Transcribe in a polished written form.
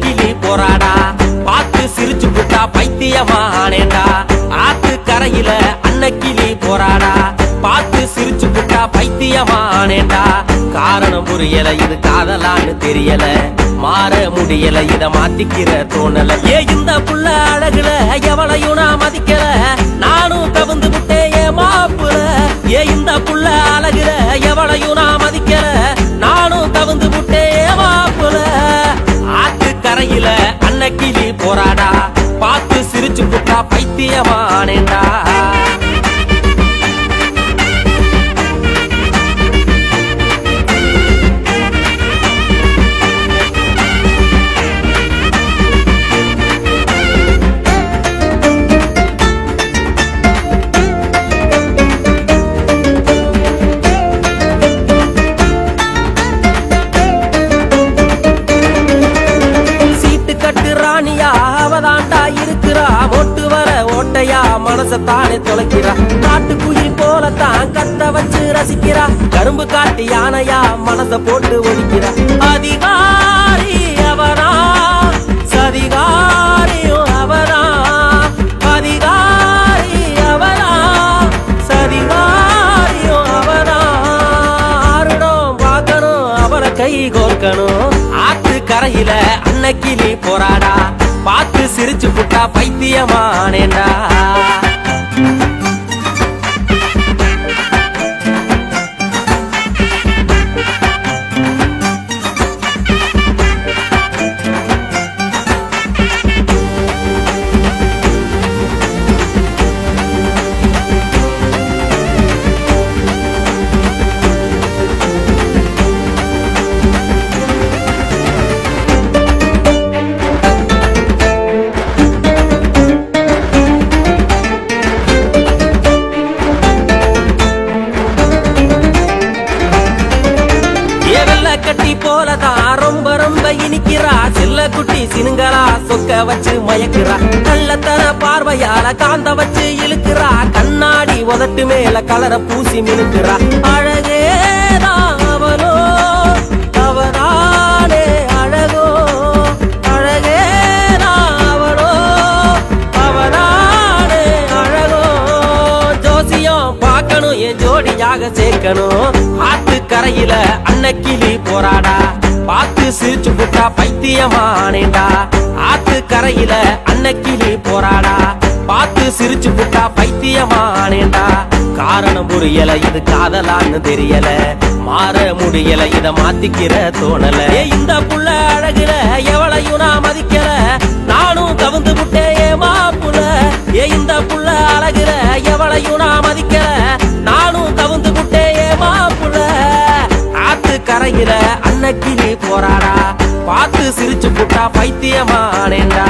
கிளி போராடா பார்த்து சிரிச்சு புட்டா பைத்தியமானேண்டா. ஆத்து கரையில அன்னக்கிளி போராடா பார்த்து சிரிச்சு புட்டா பைத்தியமானேண்டா. காரணம் புரியல, இது காதலான்னு தெரியல, மாற முடியல, இத மாத்திக்கிற தோணல. இந்த புள்ள அழகுல எவளையும் நான் மதிக்கல, நானும் கவுந்து விட்டேன் ஏ மாப்புல. இந்த புள்ள அழகுல எவளையும் நான் மதிக்கல, நானும் கவுந்து விட்டேன் ஏ மாப்புல. ஆத்து கரையில அன்னக்கிளி போராடா பார்த்து சிரிச்சு புட்டா பைத்தியமானேண்டா. அவதாண்டா இருக்கிறா மொட்டு வர ஓட்டையா மனசத்தானே தொலைக்கிறா. காட்டுக்குயில் போலத்தான் கத்த வச்சு ரசிக்கிறா, கரும்பு காட்டு யானையா மனச போட்டு ஒடிக்கிறா. அதிகாரி அவரா சதிகாரியும் அவரா, அதிகாரி அவரா சதிகாரியும் அவரா. ஆருடம் பார்க்கணும் அவரை கை கோர்க்கணும். ஆத்து கரையில அன்னக்கிளி போராடா பார்த்து சிரிச்சு புட்டா பைத்தியமானேண்டா. கட்டி போலதான் ரொம்ப ரொம்ப இனிக்கிறா, செல்ல குட்டி சினுங்களா சொக்க வச்சு மயக்கிறா. கள்ளத்தன பார்வையால காந்த வச்சு இழுக்கிறா, கண்ணாடி உதட்டு மேல கலர பூசி மினுக்கிறா. அழகேதான் அவளோ அவனானே அழகோ, அழகேதான் அவளோ அவனானே அழகோ. ஜோசியம் பார்க்கணும் என் ஜோடியாக சேர்க்கணும். ஆத்து கரையில அன்னக்கிளி போராடா பார்த்து சிரிச்சு புட்டா பைத்தியமானேண்டா. ஆத்து கரையில அன்னக்கிளி போராடா பார்த்து சிரிச்சு புட்டா பைத்தியமானேண்டா. காரணம் புரியல, இது காதலான்னு தெரியல, மாற முடியல, இத மாத்திக்கிற தோணல. இந்த புள்ள அழகுல எவளையும் நான் மதிக்கல, நானும் கவுந்து விட்டேன் ஏ மாப்புல. இந்த புள்ள அழகுல எவளையும் நான் மதிக்கல, நானும் கவுந்து விட்டேன் ஏ மாப்புல. ஆத்து கரையில அன்னக்கிளி போராடா பார்த்து சிரிச்சு புட்டா பைத்தியமானேண்டா.